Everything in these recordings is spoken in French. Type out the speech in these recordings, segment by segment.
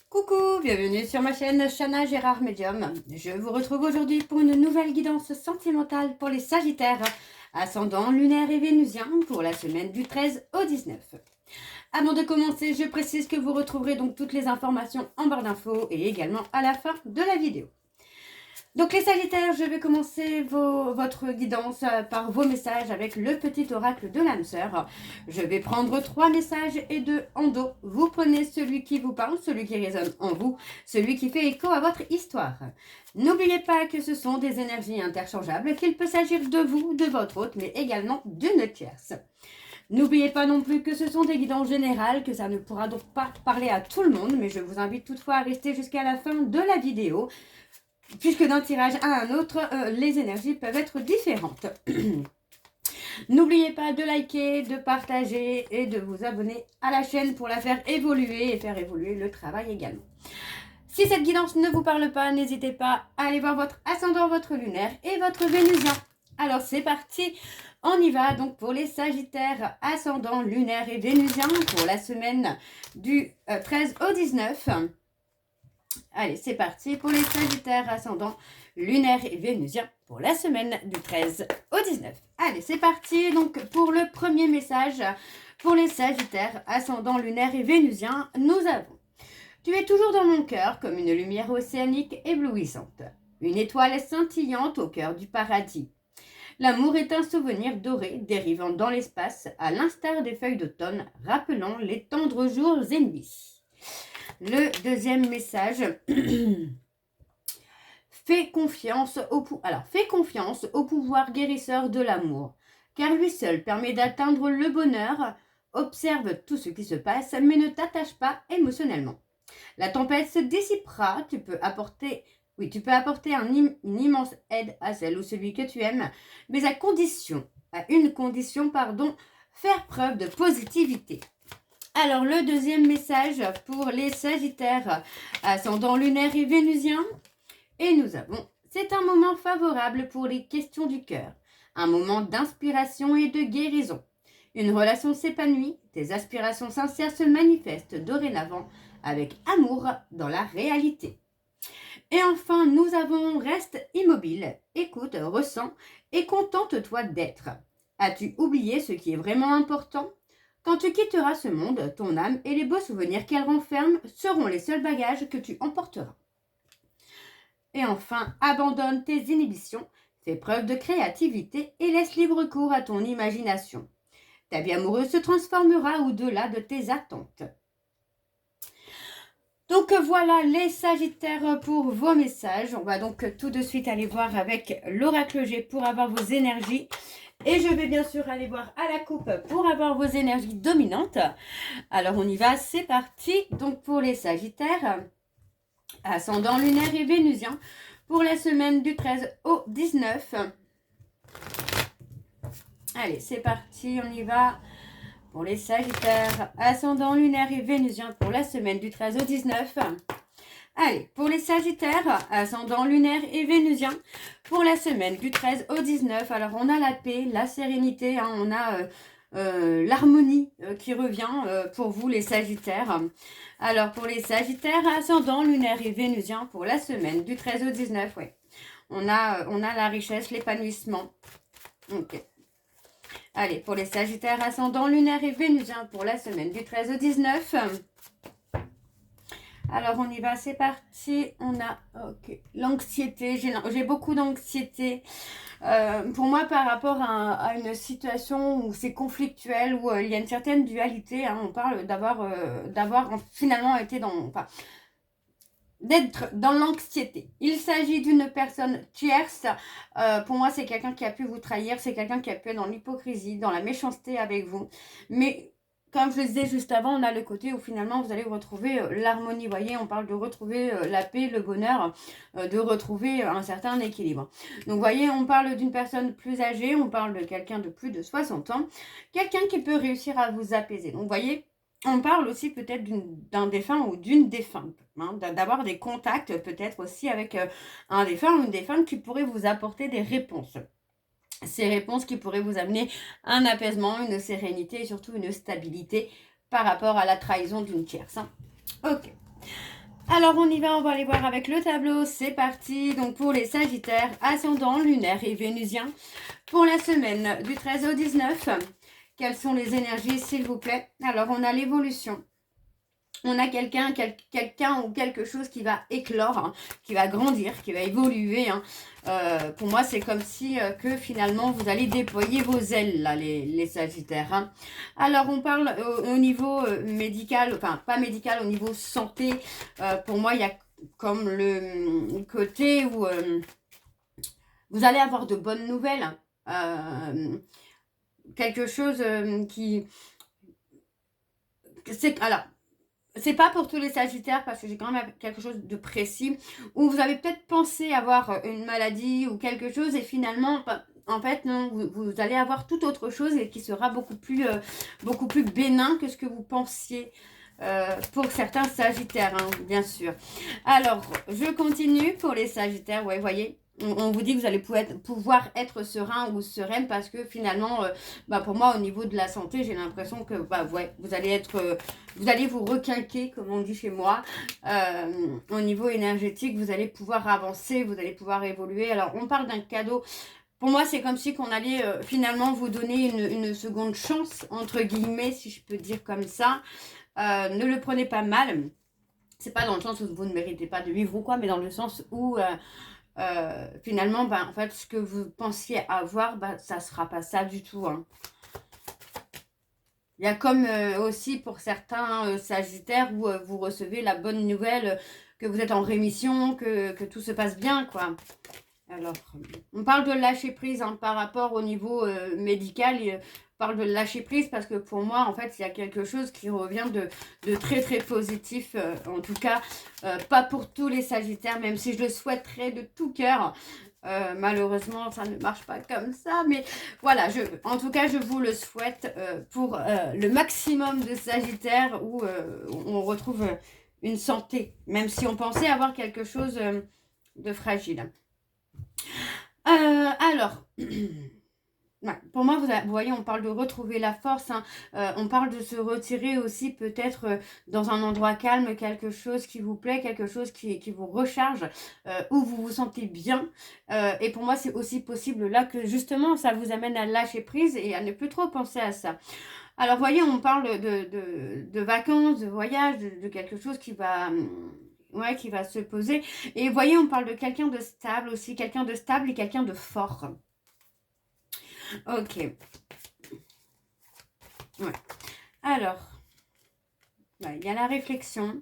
Coucou, bienvenue sur ma chaîne Chana Gérard Medium. Je vous retrouve aujourd'hui pour une nouvelle guidance sentimentale pour les Sagittaires, ascendant lunaire et vénusien pour la semaine du 13 au 19. Avant de commencer, je précise que vous retrouverez donc toutes les informations en barre d'infos et également à la fin de la vidéo. Donc les Sagittaires, je vais commencer votre guidance par vos messages avec le petit oracle de l'âme sœur. Je vais prendre 3 messages et 2 en dos. Vous prenez celui qui vous parle, celui qui résonne en vous, celui qui fait écho à votre histoire. N'oubliez pas que ce sont des énergies interchangeables, qu'il peut s'agir de vous, de votre hôte, mais également d'une tierce. N'oubliez pas non plus que ce sont des guidances générales, que ça ne pourra donc pas parler à tout le monde, mais je vous invite toutefois à rester jusqu'à la fin de la vidéo, puisque d'un tirage à un autre, les énergies peuvent être différentes. N'oubliez pas de liker, de partager et de vous abonner à la chaîne pour la faire évoluer et faire évoluer le travail également. Si cette guidance ne vous parle pas, n'hésitez pas à aller voir votre ascendant, votre lunaire et votre vénusien. Alors c'est parti, on y va donc pour les Sagittaires, ascendant, lunaire et vénusien pour la semaine du 13 au 19. Allez, c'est parti pour les Sagittaires, ascendant, lunaire et vénusien pour la semaine du 13 au 19. Allez, c'est parti donc pour le premier message pour les Sagittaires, ascendant, lunaire et vénusien. Nous avons: tu es toujours dans mon cœur comme une lumière océanique éblouissante, une étoile scintillante au cœur du paradis. L'amour est un souvenir doré dérivant dans l'espace, à l'instar des feuilles d'automne, rappelant les tendres jours ennemis. Le deuxième message, fais confiance au pouvoir guérisseur de l'amour, car lui seul permet d'atteindre le bonheur. Observe tout ce qui se passe, mais ne t'attache pas émotionnellement. La tempête se dissipera, tu peux apporter une immense aide à celle ou celui que tu aimes, mais à une condition, faire preuve de positivité. Alors, le deuxième message pour les Sagittaires, ascendant, lunaire et vénusien. Et nous avons: c'est un moment favorable pour les questions du cœur, un moment d'inspiration et de guérison. Une relation s'épanouit, tes aspirations sincères se manifestent dorénavant avec amour dans la réalité. Et enfin, nous avons: reste immobile, écoute, ressens et contente-toi d'être. As-tu oublié ce qui est vraiment important ? Quand tu quitteras ce monde, ton âme et les beaux souvenirs qu'elle renferme seront les seuls bagages que tu emporteras. Et enfin, abandonne tes inhibitions, fais preuve de créativité et laisse libre cours à ton imagination. Ta vie amoureuse se transformera au-delà de tes attentes. Donc voilà les Sagittaires pour vos messages. On va donc tout de suite aller voir avec l'oracle G pour avoir vos énergies. Et je vais bien sûr aller voir à la coupe pour avoir vos énergies dominantes. Alors on y va, c'est parti. Donc pour les Sagittaires, ascendant, lunaire et vénusien, pour la semaine du 13 au 19. Allez, c'est parti, on y va. Pour les Sagittaires, ascendant, lunaire et vénusien, pour la semaine du 13 au 19. Allez, pour les Sagittaires, ascendant, lunaire et vénusien, pour la semaine du 13 au 19. Alors, on a la paix, la sérénité, on a l'harmonie qui revient pour vous, les Sagittaires. Alors, pour les Sagittaires, ascendant, lunaire et vénusien, pour la semaine du 13 au 19, oui. On a la richesse, l'épanouissement. Ok. Allez, pour les Sagittaires, ascendant, lunaire et vénusien, pour la semaine du 13 au 19. Alors, on y va, c'est parti. On a l'anxiété. J'ai beaucoup d'anxiété. Pour moi, par rapport à une situation où c'est conflictuel, où il y a une certaine dualité, on parle d'avoir finalement été d'être dans l'anxiété. Il s'agit d'une personne tierce. Pour moi, c'est quelqu'un qui a pu vous trahir, c'est quelqu'un qui a pu être dans l'hypocrisie, dans la méchanceté avec vous. Mais comme je le disais juste avant, on a le côté où finalement vous allez retrouver l'harmonie. Vous voyez, on parle de retrouver la paix, le bonheur, de retrouver un certain équilibre. Donc vous voyez, on parle d'une personne plus âgée, on parle de quelqu'un de plus de 60 ans, quelqu'un qui peut réussir à vous apaiser. Donc vous voyez, on parle aussi peut-être d'un défunt ou d'une défunte, d'avoir des contacts peut-être aussi avec un défunt ou une défunte qui pourrait vous apporter des réponses. Ces réponses qui pourraient vous amener un apaisement, une sérénité et surtout une stabilité par rapport à la trahison d'une tierce. Ok. Alors on y va, on va aller voir avec le tableau, c'est parti. Donc pour les Sagittaires, ascendant, lunaire et vénusien, pour la semaine du 13 au 19, quelles sont les énergies s'il vous plaît? Alors on a l'évolution. On a quelqu'un ou quelque chose qui va éclore, hein, qui va grandir, qui va évoluer. Hein. Pour moi, c'est comme si que finalement, vous allez déployer vos ailes, là, les Sagittaires. Hein. Alors, on parle au niveau médical, enfin, pas médical, au niveau santé. Pour moi, il y a comme le côté où vous allez avoir de bonnes nouvelles. Quelque chose qui... Alors, c'est pas pour tous les Sagittaires parce que j'ai quand même quelque chose de précis où vous avez peut-être pensé avoir une maladie ou quelque chose et finalement, en fait, non, vous allez avoir tout autre chose et qui sera beaucoup plus bénin que ce que vous pensiez. Pour certains Sagittaires, hein, bien sûr. Alors, je continue pour les Sagittaires. Ouais, voyez, on vous dit que vous allez pouvoir être serein ou sereine parce que finalement, pour moi, au niveau de la santé, j'ai l'impression que ouais, vous allez vous requinquer, comme on dit chez moi. Au niveau énergétique, vous allez pouvoir avancer, vous allez pouvoir évoluer. Alors, on parle d'un cadeau. Pour moi, c'est comme si qu'on allait finalement vous donner une seconde chance, entre guillemets, si je peux dire comme ça. Ne le prenez pas mal. C'est pas dans le sens où vous ne méritez pas de vivre ou quoi, mais dans le sens où finalement, en fait, ce que vous pensiez avoir, ça sera pas ça du tout. Hein. Il y a comme aussi pour certains Sagittaires où vous recevez la bonne nouvelle que vous êtes en rémission, que tout se passe bien, quoi. Alors, on parle de lâcher prise hein, par rapport au niveau médical. On parle de lâcher prise parce que pour moi, en fait, il y a quelque chose qui revient de très, très positif. En tout cas, pas pour tous les Sagittaires, même si je le souhaiterais de tout cœur. Malheureusement, ça ne marche pas comme ça. Mais voilà, en tout cas, je vous le souhaite pour le maximum de Sagittaires où on retrouve une santé, même si on pensait avoir quelque chose de fragile. Alors, ouais, pour moi, vous voyez, on parle de retrouver la force. Hein. On parle de se retirer aussi peut-être dans un endroit calme, quelque chose qui vous plaît, quelque chose qui vous recharge, où vous vous sentez bien. Et pour moi, c'est aussi possible là que justement, ça vous amène à lâcher prise et à ne plus trop penser à ça. Alors, voyez, on parle de vacances, de voyage, de quelque chose qui va... Ouais, qui va se poser. Et vous voyez, on parle de quelqu'un de stable aussi, quelqu'un de stable et quelqu'un de fort. Ok. Ouais. Alors, il y a la réflexion.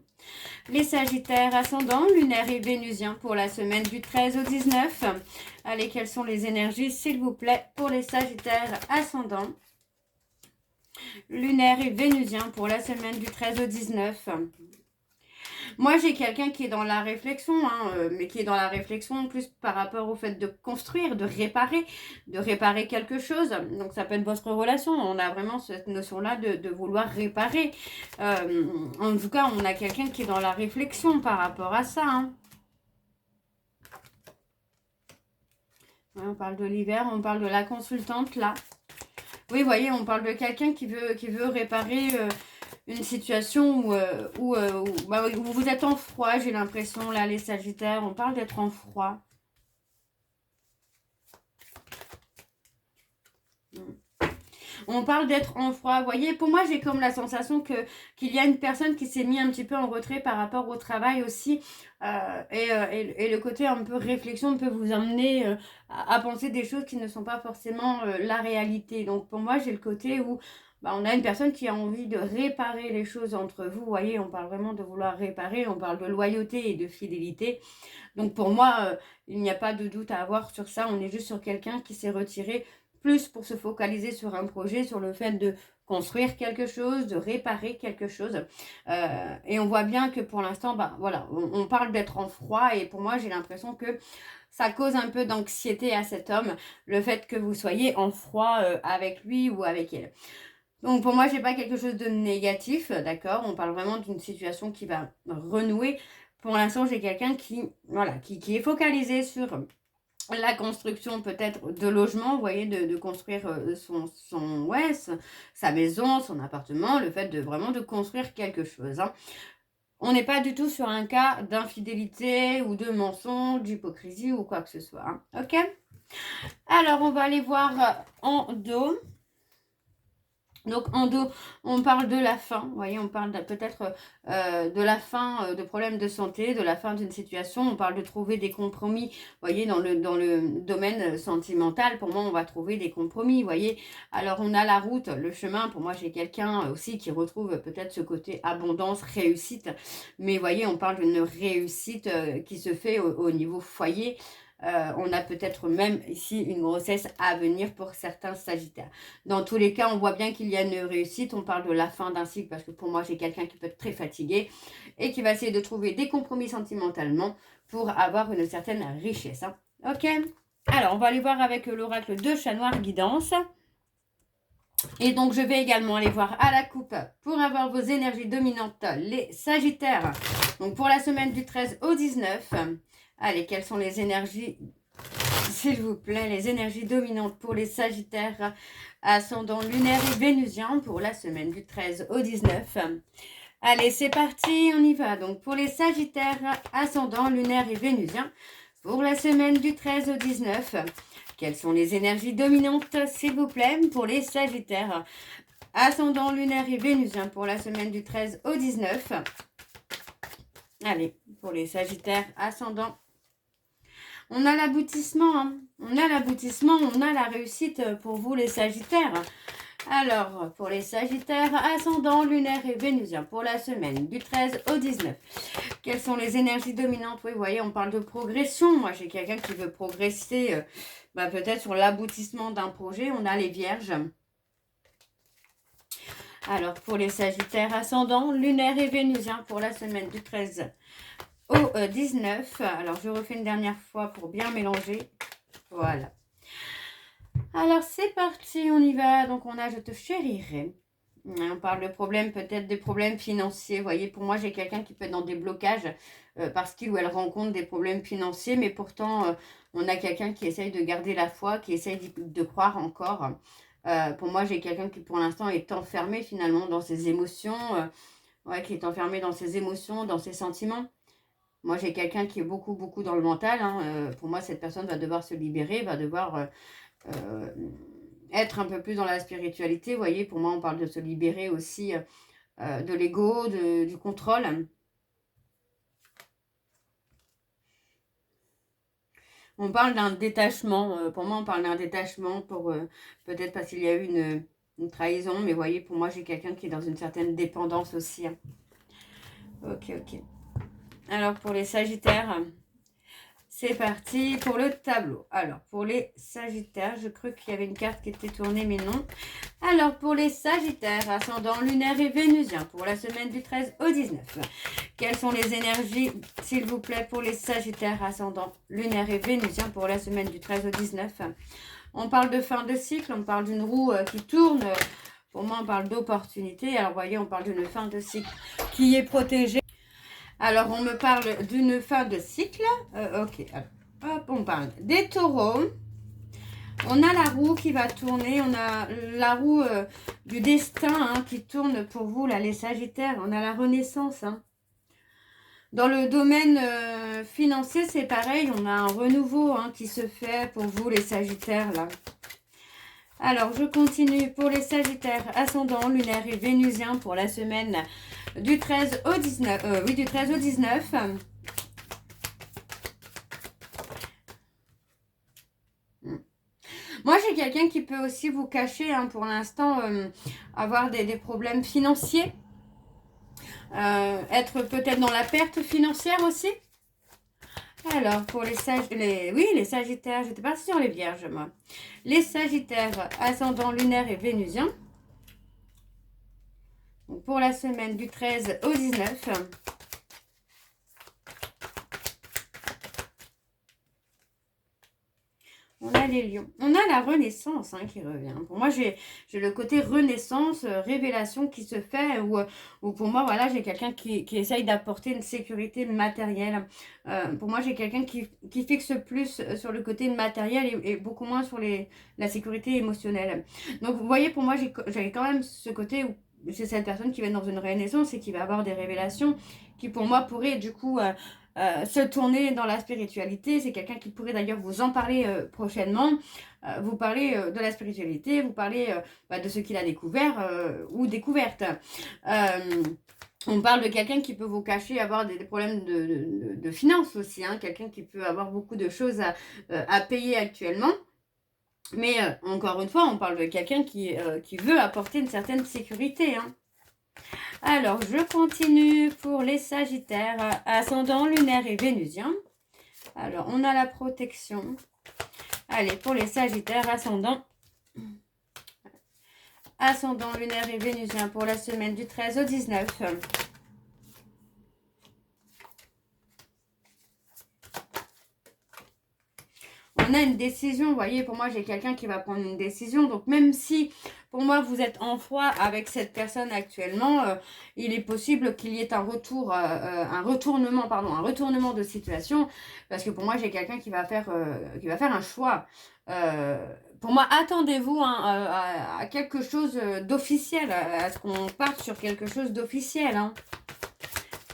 Les Sagittaires, ascendant, lunaire et vénusien pour la semaine du 13 au 19. Allez, quelles sont les énergies, s'il vous plaît, pour les Sagittaires, ascendant, lunaire et vénusien pour la semaine du 13 au 19. Moi, j'ai quelqu'un qui est dans la réflexion, hein, mais qui est dans la réflexion en plus par rapport au fait de construire, de réparer quelque chose. Donc, ça peut être votre relation. On a vraiment cette notion-là de vouloir réparer. En tout cas, on a quelqu'un qui est dans la réflexion par rapport à ça. Hein. Ouais, on parle de l'hiver, on parle de la consultante, là. Oui, vous voyez, on parle de quelqu'un qui veut réparer... une situation où vous êtes en froid, j'ai l'impression, là, les Sagittaires, on parle d'être en froid. On parle d'être en froid. Vous voyez, pour moi, j'ai comme la sensation qu'il y a une personne qui s'est mis un petit peu en retrait par rapport au travail aussi. Et le côté un peu réflexion peut vous amener à penser des choses qui ne sont pas forcément la réalité. Donc, pour moi, j'ai le côté où on a une personne qui a envie de réparer les choses entre vous. Vous voyez, on parle vraiment de vouloir réparer. On parle de loyauté et de fidélité. Donc, pour moi, il n'y a pas de doute à avoir sur ça. On est juste sur quelqu'un qui s'est retiré plus pour se focaliser sur un projet, sur le fait de construire quelque chose, de réparer quelque chose. Et on voit bien que pour l'instant, voilà, on parle d'être en froid et pour moi, j'ai l'impression que ça cause un peu d'anxiété à cet homme, le fait que vous soyez en froid avec lui ou avec elle. Donc pour moi, j'ai pas quelque chose de négatif, d'accord? On parle vraiment d'une situation qui va renouer. Pour l'instant, j'ai quelqu'un qui est focalisé sur la construction peut-être de logements, vous voyez, de construire sa maison, son appartement, le fait de vraiment de construire quelque chose. Hein. On n'est pas du tout sur un cas d'infidélité ou de mensonge, d'hypocrisie ou quoi que ce soit. Hein. Ok? Alors, on va aller voir en dos. Donc, en dos, on parle de la fin. Vous voyez, on parle peut-être de la fin de problèmes de santé, de la fin d'une situation. On parle de trouver des compromis. Vous voyez, dans le domaine sentimental, pour moi, on va trouver des compromis. Vous voyez, alors on a la route, le chemin. Pour moi, j'ai quelqu'un aussi qui retrouve peut-être ce côté abondance, réussite. Mais vous voyez, on parle d'une réussite qui se fait au niveau foyer. On a peut-être même ici une grossesse à venir pour certains sagittaires. Dans tous les cas, on voit bien qu'il y a une réussite. On parle de la fin d'un cycle parce que pour moi, j'ai quelqu'un qui peut être très fatigué et qui va essayer de trouver des compromis sentimentalement pour avoir une certaine richesse. Hein. Ok? Alors, on va aller voir avec l'oracle de Chat Noir Guidance. Et donc, je vais également aller voir à la coupe pour avoir vos énergies dominantes, les sagittaires. Donc, pour la semaine du 13 au 19. Allez, quelles sont les énergies, s'il vous plaît, les énergies dominantes pour les sagittaires ascendant lunaire et vénusien pour la semaine du 13 au 19. Allez, c'est parti, on y va. Donc, pour les sagittaires ascendant lunaire et vénusien pour la semaine du 13 au 19. Quelles sont les énergies dominantes, s'il vous plaît, pour les sagittaires ascendant lunaire et vénusien pour la semaine du 13 au 19. Allez, pour les sagittaires ascendant. On a l'aboutissement, hein. On a l'aboutissement, on a la réussite pour vous les sagittaires. Alors, pour les sagittaires ascendant lunaire et vénusien pour la semaine du 13 au 19. Quelles sont les énergies dominantes? Oui, vous voyez, on parle de progression. Moi, j'ai quelqu'un qui veut progresser peut-être sur l'aboutissement d'un projet. On a les vierges. Alors, pour les sagittaires ascendant lunaire et vénusien pour la semaine du 13 au 19. Alors, je refais une dernière fois pour bien mélanger. Voilà. Alors, c'est parti, on y va. Donc, on a « Je te chérirai ». On parle de problèmes, peut-être des problèmes financiers. Vous voyez, pour moi, j'ai quelqu'un qui peut être dans des blocages parce qu'il ou elle rencontre des problèmes financiers. Mais pourtant, on a quelqu'un qui essaye de garder la foi, qui essaye de croire encore. Pour moi, j'ai quelqu'un qui, pour l'instant, est enfermé finalement dans ses émotions. Qui est enfermé dans ses émotions, dans ses sentiments. Moi, j'ai quelqu'un qui est beaucoup, beaucoup dans le mental. Hein. Pour moi, cette personne va devoir se libérer, va devoir être un peu plus dans la spiritualité. Vous voyez, pour moi, on parle de se libérer aussi de l'ego, du contrôle. On parle d'un détachement. Pour moi, on parle d'un détachement pour peut-être parce qu'il y a eu une trahison. Mais vous voyez, pour moi, j'ai quelqu'un qui est dans une certaine dépendance aussi. Hein. Ok, ok. Alors, pour les sagittaires, c'est parti pour le tableau. Alors, pour les sagittaires, je crois qu'il y avait une carte qui était tournée, mais non. Alors, pour les sagittaires, ascendant lunaire et vénusien, pour la semaine du 13 au 19. Quelles sont les énergies, s'il vous plaît, pour les sagittaires, ascendant lunaire et vénusien, pour la semaine du 13 au 19. On parle de fin de cycle, on parle d'une roue qui tourne. Pour moi, on parle d'opportunité. Alors, vous voyez, on parle d'une fin de cycle qui est protégée. Alors, on me parle d'une fin de cycle. Ok, alors, hop, on parle des taureaux. On a la roue qui va tourner. On a la roue du destin qui tourne pour vous, là, les sagittaires. On a la renaissance. Hein. Dans le domaine financier, c'est pareil. On a un renouveau qui se fait pour vous, les sagittaires, là. Alors, je continue pour les sagittaires ascendant lunaire et vénusien pour la semaine du 13 au 19. Oui, du 13 au 19. Moi, j'ai quelqu'un qui peut aussi vous cacher, pour l'instant, avoir des problèmes financiers. Être peut-être dans la perte financière aussi. Alors, pour les sagittaires, oui, les sagittaires, j'étais pas sur les vierges, moi. Les sagittaires ascendant lunaire et vénusien. Donc, pour la semaine du 13 au 19. On a les lions. On a la renaissance qui revient. Pour moi, j'ai le côté renaissance, révélation qui se fait. Ou pour moi, voilà, j'ai quelqu'un qui essaye d'apporter une sécurité matérielle. Pour moi, j'ai quelqu'un qui fixe plus sur le côté matériel et beaucoup moins sur la sécurité émotionnelle. Donc, vous voyez, pour moi, j'ai quand même ce côté où c'est cette personne qui va être dans une renaissance et qui va avoir des révélations qui pour moi pourraient du coup se tourner dans la spiritualité. C'est quelqu'un qui pourrait d'ailleurs vous en parler prochainement, vous parler de la spiritualité, vous parler de ce qu'il a découvert ou découverte. On parle de quelqu'un qui peut vous cacher, avoir des problèmes de finances aussi, hein, quelqu'un qui peut avoir beaucoup de choses à payer actuellement. Mais encore une fois, on parle de quelqu'un qui veut apporter une certaine sécurité. Hein. Alors, je continue pour les Sagittaires, ascendant lunaire et vénusien. Alors, on a la protection. Allez, pour les Sagittaires, ascendant lunaire et vénusien pour la semaine du 13 au 19. On a une décision, vous voyez, pour moi, j'ai quelqu'un qui va prendre une décision. Donc, même si, pour moi, vous êtes en froid avec cette personne actuellement, il est possible qu'il y ait un retournement de situation. Parce que pour moi, j'ai quelqu'un qui va faire un choix. Pour moi, attendez-vous à quelque chose d'officiel, à ce qu'on parte sur quelque chose d'officiel. Hein.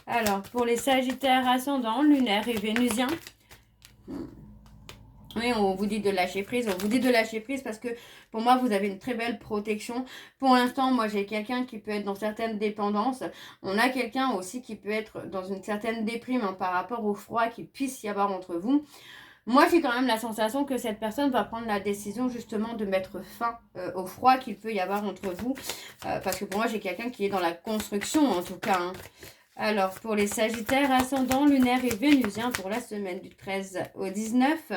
Alors, pour les Sagittaires ascendants, lunaire et vénusien. Oui, on vous dit de lâcher prise. On vous dit de lâcher prise parce que pour moi, vous avez une très belle protection. Pour l'instant, moi, j'ai quelqu'un qui peut être dans certaines dépendances. On a quelqu'un aussi qui peut être dans une certaine déprime par rapport au froid qu'il puisse y avoir entre vous. Moi, j'ai quand même la sensation que cette personne va prendre la décision justement de mettre fin au froid qu'il peut y avoir entre vous. Parce que pour moi, j'ai quelqu'un qui est dans la construction en tout cas. Hein. Alors, pour les Sagittaires, ascendant, lunaire et vénusien pour la semaine du 13 au 19.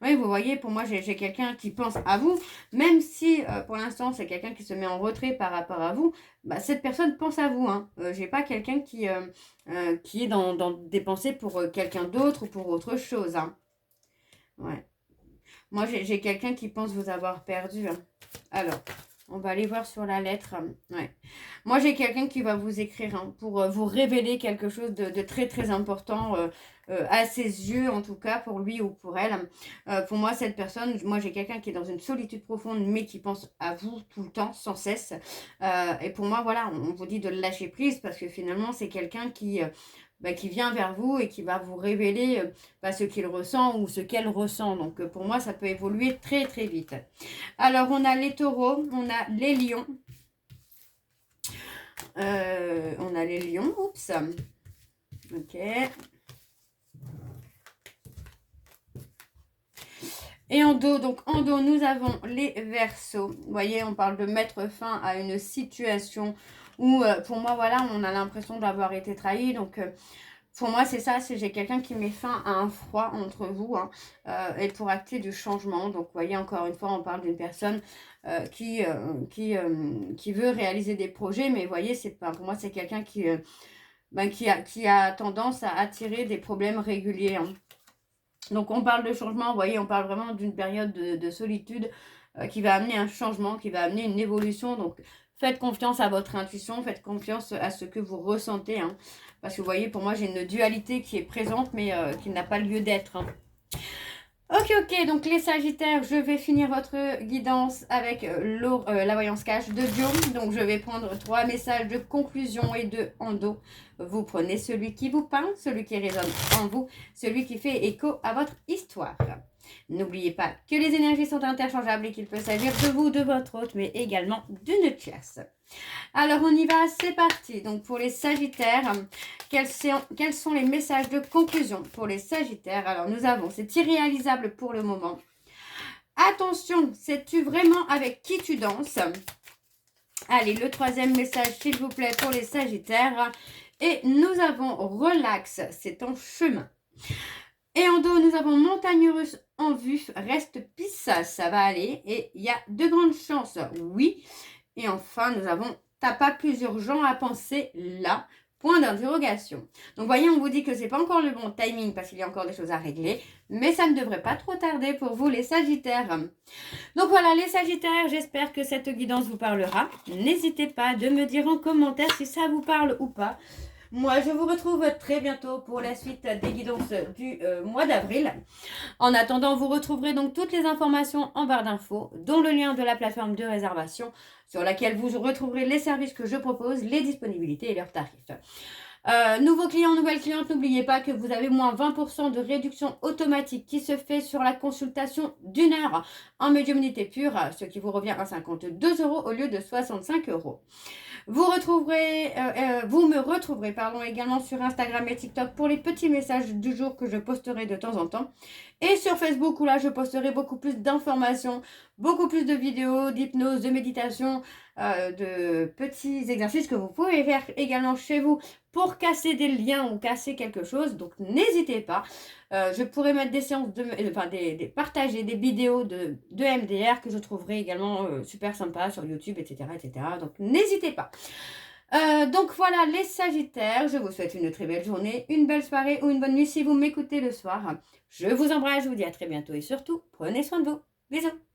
Oui, vous voyez, pour moi, j'ai quelqu'un qui pense à vous. Même si, pour l'instant, c'est quelqu'un qui se met en retrait par rapport à vous, cette personne pense à vous. Hein. J'ai pas quelqu'un qui est dans des pensées pour quelqu'un d'autre ou pour autre chose. Hein. Ouais. Moi, j'ai quelqu'un qui pense vous avoir perdu. Hein. Alors, on va aller voir sur la lettre. Ouais. Moi, j'ai quelqu'un qui va vous écrire hein, pour vous révéler quelque chose de très, très important à ses yeux, en tout cas, pour lui ou pour elle. Pour moi, cette personne, moi, j'ai quelqu'un qui est dans une solitude profonde, mais qui pense à vous tout le temps, sans cesse. Et pour moi, voilà, on vous dit de lâcher prise parce que finalement, c'est quelqu'un qui vient vers vous et qui va vous révéler ce qu'il ressent ou ce qu'elle ressent. Donc, pour moi, ça peut évoluer très, très vite. Alors, on a les taureaux, on a les lions. On a les lions, oups. Ok. Et en dos, nous avons les Verseaux. Vous voyez, on parle de mettre fin à une situation où, pour moi, voilà, on a l'impression d'avoir été trahi. Donc, pour moi, c'est ça, j'ai quelqu'un qui met fin à un froid entre vous hein, et pour acter du changement. Donc, vous voyez, encore une fois, on parle d'une personne qui veut réaliser des projets. Mais vous voyez, pour moi, c'est quelqu'un qui a tendance à attirer des problèmes réguliers. Hein. Donc, on parle de changement, vous voyez, on parle vraiment d'une période de solitude qui va amener un changement, qui va amener une évolution. Donc, faites confiance à votre intuition, faites confiance à ce que vous ressentez. Hein, parce que, vous voyez, pour moi, j'ai une dualité qui est présente, mais qui n'a pas lieu d'être. Hein. Ok, donc les Sagittaires, je vais finir votre guidance avec la voyance cash de Dio. Donc, je vais prendre 3 messages de conclusion et de endo. Vous prenez celui qui vous parle, celui qui résonne en vous, celui qui fait écho à votre histoire. N'oubliez pas que les énergies sont interchangeables et qu'il peut s'agir de vous, de votre hôte, mais également d'une tierce. Alors, on y va, c'est parti. Donc, pour les Sagittaires, quels sont les messages de conclusion pour les Sagittaires? Alors, nous avons, c'est irréalisable pour le moment. Attention, sais-tu vraiment avec qui tu danses? Allez, le 3e message, s'il vous plaît, pour les Sagittaires. Et nous avons relax, c'est en chemin. Et en dos, nous avons montagne russe en vue, reste pisse, ça va aller. Et il y a de grandes chances, oui. Et enfin, nous avons t'as pas plus urgent à penser là, point d'interrogation. Donc, voyez, on vous dit que c'est pas encore le bon timing parce qu'il y a encore des choses à régler. Mais ça ne devrait pas trop tarder pour vous, les Sagittaires. Donc, voilà, les Sagittaires, j'espère que cette guidance vous parlera. N'hésitez pas de me dire en commentaire si ça vous parle ou pas. Moi, je vous retrouve très bientôt pour la suite des guidances du mois d'avril. En attendant, vous retrouverez donc toutes les informations en barre d'infos, dont le lien de la plateforme de réservation sur laquelle vous retrouverez les services que je propose, les disponibilités et leurs tarifs. Nouveaux clients, nouvelles clientes, n'oubliez pas que vous avez moins 20% de réduction automatique qui se fait sur la consultation d'une heure en médiumnité pure, ce qui vous revient à 52 € au lieu de 65 €. Vous me retrouverez également sur Instagram et TikTok pour les petits messages du jour que je posterai de temps en temps. Et sur Facebook où là je posterai beaucoup plus d'informations, beaucoup plus de vidéos, d'hypnose, de méditation, de petits exercices que vous pouvez faire également chez vous pour casser des liens ou casser quelque chose. Donc n'hésitez pas. Je pourrais mettre des séances, partager des vidéos de MDR que je trouverai également super sympa sur YouTube, etc., etc. Donc n'hésitez pas. Donc voilà les Sagittaires, je vous souhaite une très belle journée, une belle soirée ou une bonne nuit si vous m'écoutez le soir. Je vous embrasse, je vous dis à très bientôt et surtout, prenez soin de vous. Bisous.